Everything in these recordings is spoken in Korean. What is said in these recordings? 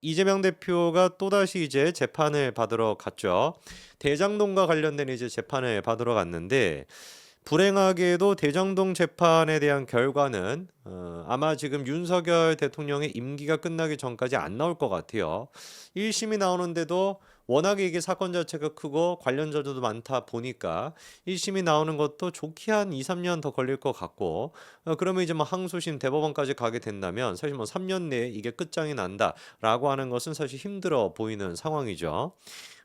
이재명 대표가 또다시 이제 재판을 받으러 갔죠. 대장동과 관련된 이제 재판을 받으러 갔는데 불행하게도 대장동 재판에 대한 결과는 아마 지금 윤석열 대통령의 임기가 끝나기 전까지 안 나올 것 같아요. 1심이 나오는데도 워낙에 이게 사건 자체가 크고 관련 자료도 많다 보니까 1심이 나오는 것도 좋게 한 2, 3년 더 걸릴 것 같고 그러면 이제 뭐 항소심 대법원까지 가게 된다면 사실 뭐 3년 내에 이게 끝장이 난다라고 하는 것은 사실 힘들어 보이는 상황이죠.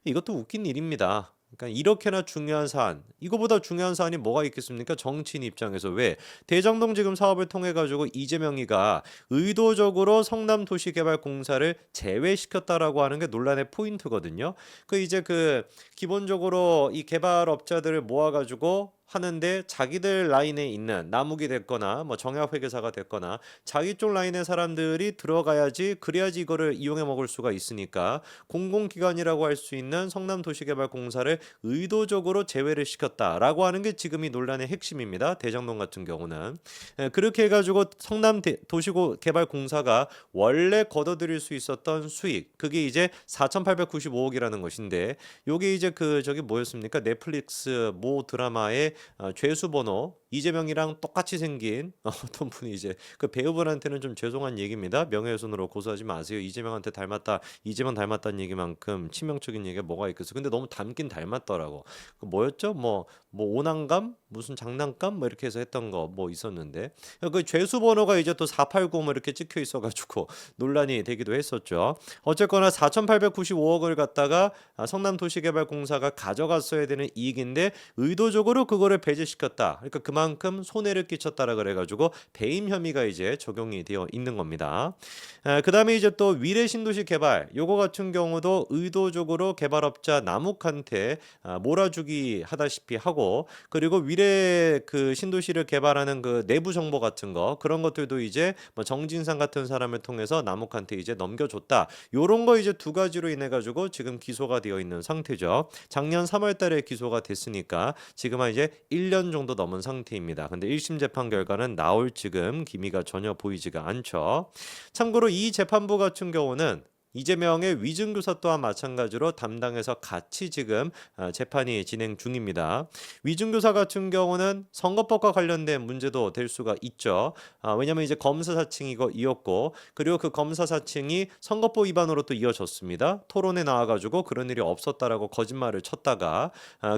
이것도 웃긴 일입니다. 그러니까 이렇게나 중요한 사안, 이거보다 중요한 사안이 뭐가 있겠습니까? 정치인 입장에서 왜 대장동 지금 사업을 통해 가지고 이재명이가 의도적으로 성남도시개발공사를 제외시켰다라고 하는 게 논란의 포인트거든요. 그 이제 그 기본적으로 이 개발업자들을 모아 가지고 하는데 자기들 라인에 있는 남욱이 됐거나 뭐 정약회계사가 됐거나 자기 쪽 라인의 사람들이 들어가야지 그래야지 이거를 이용해 먹을 수가 있으니까 공공기관이라고 할 수 있는 성남도시개발공사를 의도적으로 제외를 시켰다라고 하는 게 지금 이 논란의 핵심입니다. 대장동 같은 경우는 그렇게 해가지고 성남도시개발공사가 원래 걷어들일 수 있었던 수익 그게 이제 4,895억이라는 것인데 요게 이제 그 저기 뭐였습니까? 넷플릭스 모 드라마의 죄수 번호 이재명이랑 똑같이 생긴 어떤 분이 이제 그 배우분한테는 좀 죄송한 얘기입니다. 명예훼손으로 고소하지 마세요. 이재명한테 닮았다. 이재명 닮았다는 얘기만큼 치명적인 얘기가 뭐가 있겠어. 근데 너무 닮긴 닮았더라고. 그 뭐였죠? 뭐 오난감? 무슨 장난감? 뭐 이렇게 해서 했던 거 뭐 있었는데 그 죄수 번호가 이제 또 489 뭐 이렇게 찍혀 있어가지고 논란이 되기도 했었죠. 어쨌거나 4,895억을 갖다가 성남도시개발공사가 가져갔어야 되는 이익인데 의도적으로 그거를 배제시켰다. 그러니까 그만큼 손해를 끼쳤다라 그래가지고 배임 혐의가 이제 적용이 되어 있는 겁니다. 그다음에 이제 또 위례 신도시 개발 요거 같은 경우도 의도적으로 개발업자 남욱한테 몰아주기 하다시피 하고 그리고 위례 그 신도시를 개발하는 그 내부 정보 같은 거 그런 것들도 이제 뭐 정진상 같은 사람을 통해서 남욱한테 이제 넘겨줬다. 요런 거 이제 두 가지로 인해 가지고 지금 기소가 되어 있는 상태죠. 작년 3월 달에 기소가 됐으니까 지금은 이제 1년 정도 넘은 상태입니다. 근데 1심 재판 결과는 나올 지금 기미가 전혀 보이지가 않죠. 참고로 이 재판부 같은 경우는 이재명의 위증교사 또한 마찬가지로 담당해서 같이 지금 재판이 진행 중입니다. 위증교사 같은 경우는 선거법과 관련된 문제도 될 수가 있죠. 왜냐하면 이제 검사 사칭이고 이었고 그리고 그 검사 사칭이 선거법 위반으로 또 이어졌습니다. 토론에 나와가지고 그런 일이 없었다라고 거짓말을 쳤다가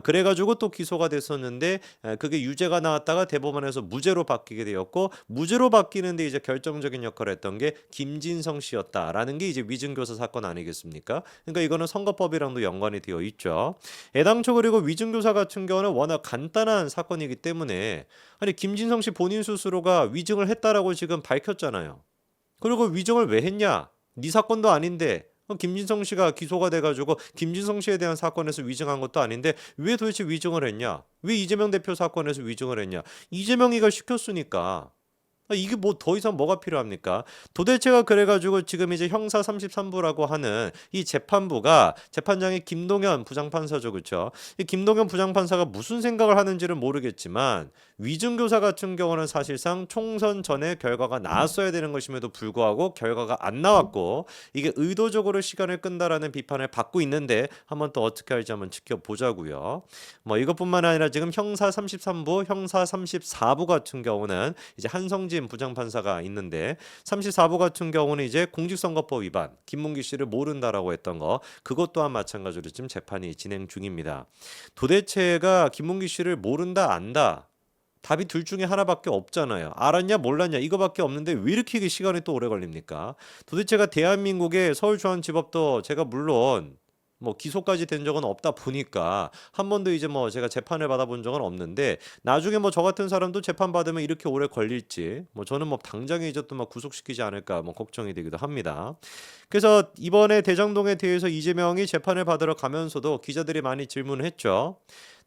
그래가지고 또 기소가 됐었는데 그게 유죄가 나왔다가 대법원에서 무죄로 바뀌게 되었고 무죄로 바뀌는데 이제 결정적인 역할을 했던 게 김진성 씨였다라는 게 이제 위증교사 사건 아니겠습니까? 그러니까 이거는 선거법이랑도 연관이 되어 있죠. 애당초 그리고 위증교사 같은 경우는 워낙 간단한 사건이기 때문에 아니 김진성 씨 본인 스스로가 위증을 했다라고 지금 밝혔잖아요. 그리고 위증을 왜 했냐? 네 사건도 아닌데 김진성 씨가 기소가 돼가지고 김진성 씨에 대한 사건에서 위증한 것도 아닌데 왜 도대체 위증을 했냐? 왜 이재명 대표 사건에서 위증을 했냐? 이재명이가 시켰으니까. 이게 뭐 더 이상 뭐가 필요합니까? 도대체가 그래가지고 지금 이제 형사 33부라고 하는 이 재판부가 재판장의 김동현 부장판사죠, 그렇죠? 이 김동현 부장판사가 무슨 생각을 하는지를 모르겠지만 위증교사 같은 경우는 사실상 총선 전에 결과가 나왔어야 되는 것임에도 불구하고 결과가 안 나왔고 이게 의도적으로 시간을 끈다라는 비판을 받고 있는데 한번 또 어떻게 할지 한번 지켜보자고요. 뭐 이것뿐만 아니라 지금 형사 33부, 형사 34부 같은 경우는 이제 한성진 부장판사가 있는데 34부 같은 경우는 이제 공직선거법 위반, 김문기 씨를 모른다라고 했던 거 그것 또한 마찬가지로 지금 재판이 진행 중입니다. 도대체가 김문기 씨를 모른다 안다 답이 둘 중에 하나밖에 없잖아요. 알았냐 몰랐냐 이거밖에 없는데 왜 이렇게 이게 시간이 또 오래 걸립니까? 도대체가 대한민국의 서울중앙지법도 제가 물론 뭐 기소까지 된 적은 없다 보니까 한 번도 이제 뭐 제가 재판을 받아본 적은 없는데 나중에 뭐 저 같은 사람도 재판 받으면 이렇게 오래 걸릴지 뭐 저는 뭐 당장에 이제 또 막 구속시키지 않을까 뭐 걱정이 되기도 합니다. 그래서 이번에 대장동에 대해서 이재명이 재판을 받으러 가면서도 기자들이 많이 질문을 했죠.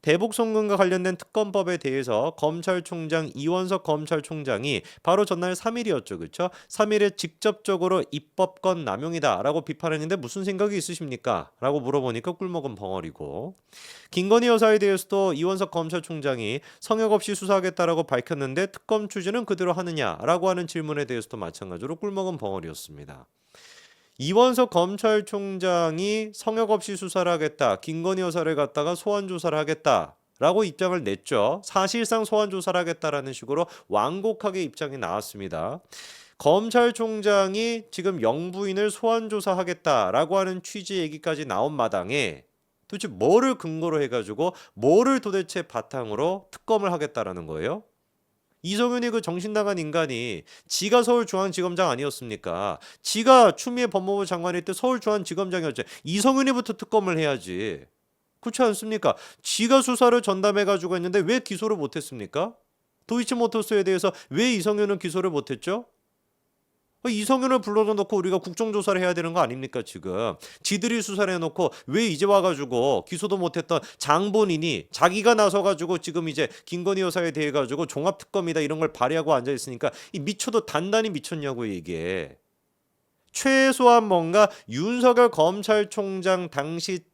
대북 송금과 관련된 특검법에 대해서 검찰총장 이원석 검찰총장이 바로 전날 3일이었죠. 그렇죠? 3일에 직접적으로 입법권 남용이다라고 비판했는데 무슨 생각이 있으십니까? 라고 물어보니까 꿀먹은 벙어리고 김건희 여사에 대해서도 이원석 검찰총장이 성역 없이 수사하겠다라고 밝혔는데 특검 추진은 그대로 하느냐라고 하는 질문에 대해서도 마찬가지로 꿀먹은 벙어리였습니다. 이원석 검찰총장이 성역 없이 수사를 하겠다. 김건희 여사를 갖다가 소환 조사를 하겠다라고 입장을 냈죠. 사실상 소환 조사를 하겠다라는 식으로 완곡하게 입장이 나왔습니다. 검찰총장이 지금 영부인을 소환 조사하겠다라고 하는 취지 얘기까지 나온 마당에 도대체 뭐를 근거로 해가지고 뭐를 도대체 바탕으로 특검을 하겠다라는 거예요? 이성윤이 그 정신나간 인간이 지가 서울중앙지검장 아니었습니까? 지가 추미애 법무부 장관일 때 서울중앙지검장이었죠. 이성윤이부터 특검을 해야지. 그렇지 않습니까? 지가 수사를 전담해가지고 했는데 왜 기소를 못했습니까? 도이치모터스에 대해서 왜 이성윤은 기소를 못했죠? 이성윤을 불러다 놓고 우리가 국정조사를 해야 되는 거 아닙니까 지금. 지들이 수사를 해놓고 왜 이제 와가지고 기소도 못했던 장본인이 자기가 나서가지고 지금 이제 김건희 여사에 대해 가지고 종합특검이다 이런 걸 발의하고 앉아있으니까 이 미쳐도 단단히 미쳤냐고 이게. 최소한 뭔가 윤석열 검찰총장 당시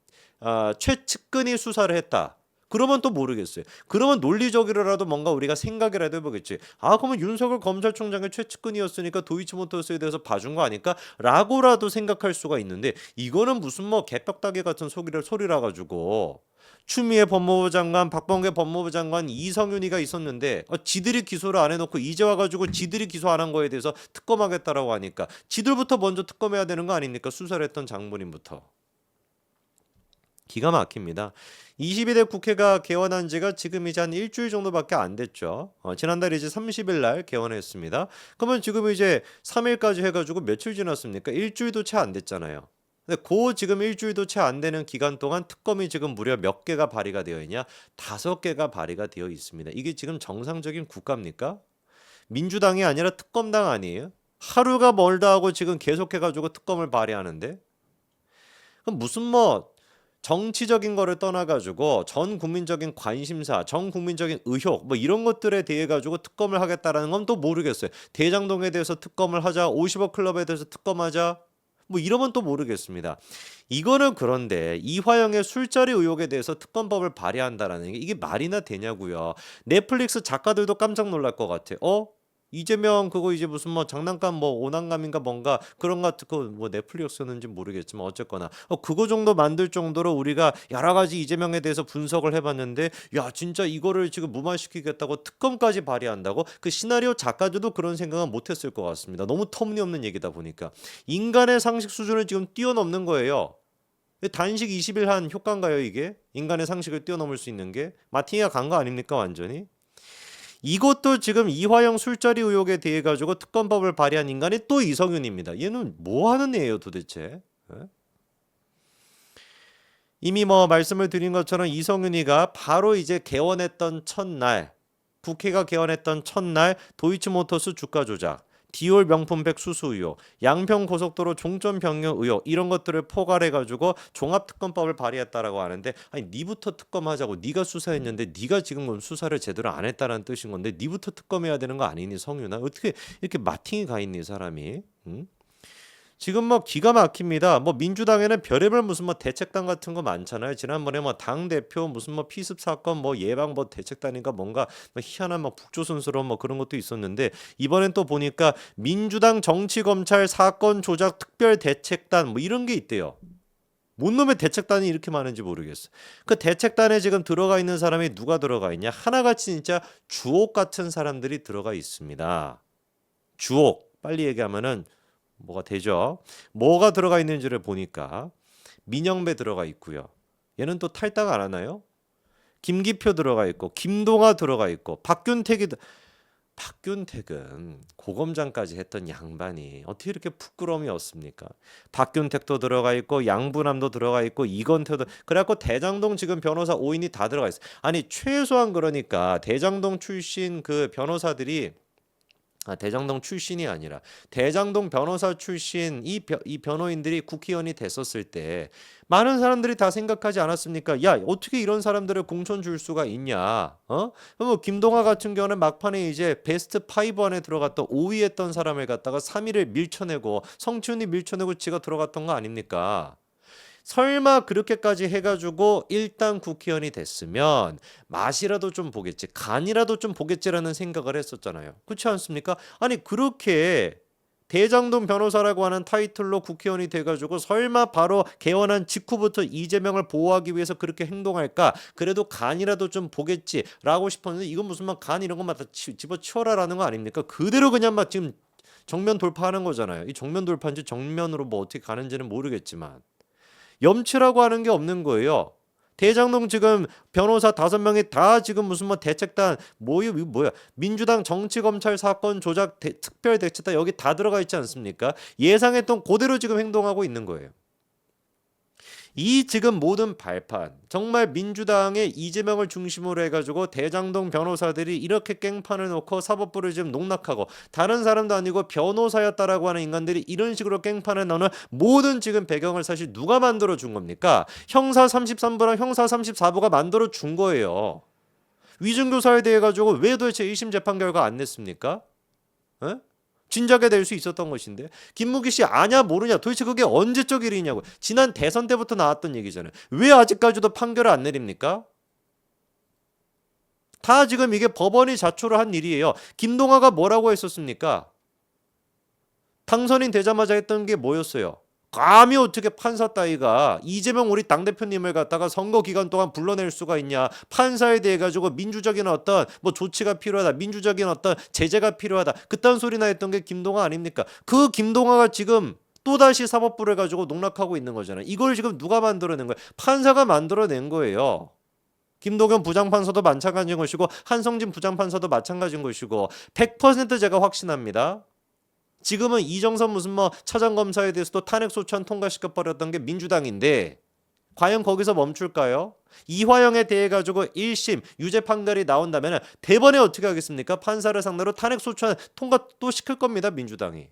최측근이 수사를 했다. 그러면 또 모르겠어요. 그러면 논리적으로라도 뭔가 우리가 생각이라도 해보겠지. 아 그러면 윤석열 검찰총장의 최측근이었으니까 도이치모터스에 대해서 봐준 거 아닐까? 라고라도 생각할 수가 있는데 이거는 무슨 뭐 개떡다개 같은 소리라 가지고 추미애 법무부 장관, 박범계 법무부 장관, 이성윤이가 있었는데 지들이 기소를 안 해놓고 이제 와가지고 지들이 기소 안 한 거에 대해서 특검하겠다라고 하니까 지들부터 먼저 특검해야 되는 거 아닙니까? 수사를 했던 장본인부터. 기가 막힙니다. 22대 국회가 개원한 지가 지금 이제 한 일주일 정도밖에 안 됐죠. 지난달 이제 30일 날 개원했습니다. 그러면 지금 이제 3일까지 해가지고 며칠 지났습니까? 일주일도 채 안 됐잖아요. 근데 지금 일주일도 채 안 되는 기간 동안 특검이 지금 무려 몇 개가 발의가 되어 있냐? 5개가 발의가 되어 있습니다. 이게 지금 정상적인 국가입니까? 민주당이 아니라 특검당 아니에요? 하루가 멀다 하고 지금 계속해가지고 특검을 발의하는데? 그럼 무슨 뭐 정치적인 거를 떠나가지고 전 국민적인 관심사, 전 국민적인 의혹 뭐 이런 것들에 대해 가지고 특검을 하겠다라는 건 또 모르겠어요. 대장동에 대해서 특검을 하자, 50억 클럽에 대해서 특검하자 뭐 이러면 또 모르겠습니다. 이거는 그런데 이화영의 술자리 의혹에 대해서 특검법을 발의한다라는 게 이게 말이나 되냐고요. 넷플릭스 작가들도 깜짝 놀랄 것 같아. 이재명 그거 이제 무슨 뭐 장난감 뭐 오난감인가 뭔가 그런 거 같은 거뭐 넷플릭스였는지 모르겠지만 어쨌거나 그거 정도 만들 정도로 우리가 여러 가지 이재명에 대해서 분석을 해봤는데 야 진짜 이거를 지금 무마시키겠다고 특검까지 발의한다고 그 시나리오 작가들도 그런 생각은 못했을 것 같습니다. 너무 터무니없는 얘기다 보니까 인간의 상식 수준을 지금 뛰어넘는 거예요. 단식 20일 한 효과인가요 이게? 인간의 상식을 뛰어넘을 수 있는 게 마티니가 간 거 아닙니까 완전히? 이것도 지금 이화영 술자리 의혹에 대해 가지고 특검법을 발의한 인간이 또 이성윤입니다. 얘는 뭐 하는 애예요 도대체? 이미 뭐 말씀을 드린 것처럼 이성윤이가 바로 이제 개원했던 첫날 국회가 개원했던 첫날 도이치모터스 주가 조작 디올 명품백 수수 의혹, 양평 고속도로 종점 변경 의혹 이런 것들을 포괄해가지고 종합특검법을 발의했다라고 하는데 아니 니부터 특검하자고 네가 수사했는데 네가 지금 그럼 수사를 제대로 안 했다라는 뜻인 건데 니부터 특검해야 되는 거 아니니 성윤아? 어떻게 이렇게 마팅이 가 있니 사람이? 응? 지금 뭐 기가 막힙니다. 뭐 민주당에는 별의별 무슨 뭐 대책단 같은 거 많잖아요. 지난번에 뭐 당 대표 무슨 뭐 피습 사건 뭐 예방 뭐 대책단인가 뭔가 뭐 희한한 뭐 북조선스러운 뭐 그런 것도 있었는데 이번엔 또 보니까 민주당 정치검찰 사건 조작 특별 대책단 뭐 이런 게 있대요. 뭔 놈의 대책단이 이렇게 많은지 모르겠어. 그 대책단에 지금 들어가 있는 사람이 누가 들어가 있냐? 하나같이 진짜 주옥 같은 사람들이 들어가 있습니다. 주옥 빨리 얘기하면은 뭐가 되죠? 뭐가 들어가 있는지를 보니까 민영배 들어가 있고요. 얘는 또 탈당 안 하나요? 김기표 들어가 있고 김동아 들어가 있고 박균택은 고검장까지 했던 양반이 어떻게 이렇게 부끄러움이 없습니까? 박균택도 들어가 있고 양부남도 들어가 있고 이건태도 그래갖고 대장동 지금 변호사 5인이 다 들어가 있어. 아니 최소한 그러니까 대장동 출신 그 변호사들이 대장동 출신이 아니라 대장동 변호사 출신 이 변호인들이 국회의원이 됐었을 때 많은 사람들이 다 생각하지 않았습니까? 야 어떻게 이런 사람들을 공천 줄 수가 있냐? 뭐 김동아 같은 경우는 막판에 이제 베스트 5 안에 들어갔던 5위 했던 사람을 갖다가 3위를 밀쳐내고 성춘이 밀쳐내고 지가 들어갔던 거 아닙니까? 설마 그렇게까지 해가지고 일단 국회의원이 됐으면 맛이라도 좀 보겠지, 간이라도 좀 보겠지라는 생각을 했었잖아요. 그렇지 않습니까? 아니 그렇게 대장동 변호사라고 하는 타이틀로 국회의원이 돼가지고 설마 바로 개원한 직후부터 이재명을 보호하기 위해서 그렇게 행동할까? 그래도 간이라도 좀 보겠지라고 싶었는데 이건 무슨 막 간 이런 것만 다 집어치워라라는 거 아닙니까? 그대로 그냥 막 지금 정면 돌파하는 거잖아요. 이 정면 돌파인지 정면으로 뭐 어떻게 가는지는 모르겠지만 염치라고 하는 게 없는 거예요. 대장동 지금 변호사 5명이 다 지금 무슨 뭐 대책단 이거 뭐야 민주당 정치검찰 사건 조작 특별대책단 여기 다 들어가 있지 않습니까? 예상했던 그대로 지금 행동하고 있는 거예요. 이 지금 모든 발판 정말 민주당의 이재명을 중심으로 해가지고 대장동 변호사들이 이렇게 깽판을 놓고 사법부를 지금 농락하고 다른 사람도 아니고 변호사였다라고 하는 인간들이 이런 식으로 깽판을 넣는 모든 지금 배경을 사실 누가 만들어 준 겁니까? 형사 33부랑 형사 34부가 만들어 준 거예요. 위증교사에 대해 가지고 왜 도대체 1심 재판 결과 안 냈습니까? 에? 진작에 낼 수 있었던 것인데 김무기 씨 아냐 모르냐 도대체 그게 언제적 일이냐고 지난 대선 때부터 나왔던 얘기잖아요. 왜 아직까지도 판결을 안 내립니까? 다 지금 이게 법원이 자초를 한 일이에요. 김동아가 뭐라고 했었습니까? 당선인 되자마자 했던 게 뭐였어요? 감히 어떻게 판사 따위가 이재명 우리 당대표님을 갖다가 선거 기간 동안 불러낼 수가 있냐. 판사에 대해 가지고 민주적인 어떤 뭐 조치가 필요하다. 민주적인 어떤 제재가 필요하다. 그딴 소리나 했던 게 김동아 아닙니까? 그 김동아가 지금 또다시 사법부를 가지고 농락하고 있는 거잖아요. 이걸 지금 누가 만들어낸 거예요? 판사가 만들어낸 거예요. 김동연 부장판사도 마찬가지인 것이고 한성진 부장판사도 마찬가지인 것이고 100% 제가 확신합니다. 지금은 이정선 무슨 뭐 차장검사에 대해서도 탄핵소추안 통과시켜버렸던 게 민주당인데 과연 거기서 멈출까요? 이화영에 대해 가지고 1심 유죄 판결이 나온다면 대번에 어떻게 하겠습니까? 판사를 상대로 탄핵소추안 통과 또 시킬 겁니다. 민주당이.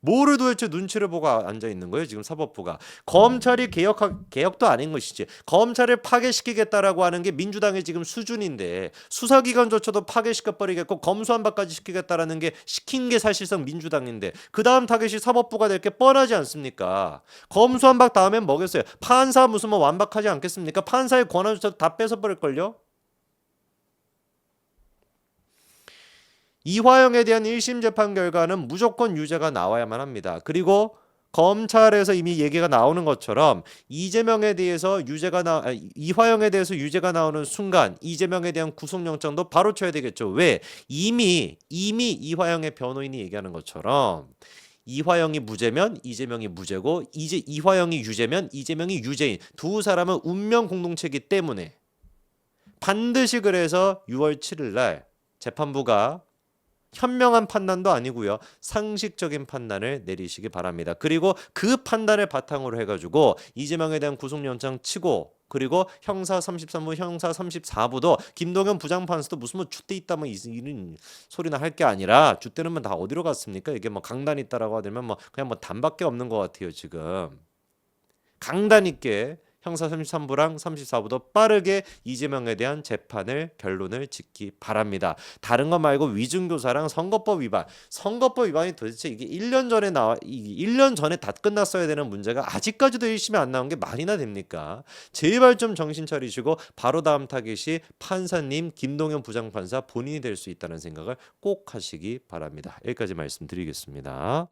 뭐를 도대체 눈치를 보고 앉아 있는 거예요? 지금 사법부가 검찰이 개혁도 아닌 것이지 검찰을 파괴시키겠다라고 하는 게 민주당의 지금 수준인데 수사기관조차도 파괴시켜버리겠고 검수한박까지 시키겠다라는 게 시킨 게 사실상 민주당인데 그 다음 타겟이 사법부가 될 게 뻔하지 않습니까? 검수한박 다음엔 뭐겠어요? 판사 무슨 뭐 완박하지 않겠습니까? 판사의 권한조차도 다 뺏어버릴걸요? 이화영에 대한 1심 재판 결과는 무조건 유죄가 나와야만 합니다. 그리고 검찰에서 이미 얘기가 나오는 것처럼 이재명에 대해서 이화영에 대해서 유죄가 나오는 순간 이재명에 대한 구속영장도 바로 쳐야 되겠죠. 왜? 이미 이화영의 변호인이 얘기하는 것처럼 이화영이 무죄면 이재명이 무죄고 이제 이화영이 유죄면 이재명이 유죄인 두 사람은 운명 공동체이기 때문에 반드시 그래서 6월 7일 날 재판부가 현명한 판단도 아니고요. 상식적인 판단을 내리시기 바랍니다. 그리고 그 판단을 바탕으로 해가지고 이재명에 대한 구속영장 치고 그리고 형사 33부, 형사 34부도 김동연 부장판사도 무슨 뭐 줏대 있다 뭐 이런 소리나 할 게 아니라 줏대는 다 어디로 갔습니까? 이게 뭐 강단 있다라고 하면 뭐 그냥 뭐 단밖에 없는 것 같아요. 지금 강단 있게 형사 33부랑 34부도 빠르게 이재명에 대한 재판을 결론을 짓기 바랍니다. 다른 거 말고 위증교사랑 선거법 위반이 도대체 이게 1년 전에 다 끝났어야 되는 문제가 아직까지도 1심이 안 나온 게 말이나 됩니까? 제발 좀 정신 차리시고 바로 다음 타겟이 판사님 김동연 부장판사 본인이 될 수 있다는 생각을 꼭 하시기 바랍니다. 여기까지 말씀드리겠습니다.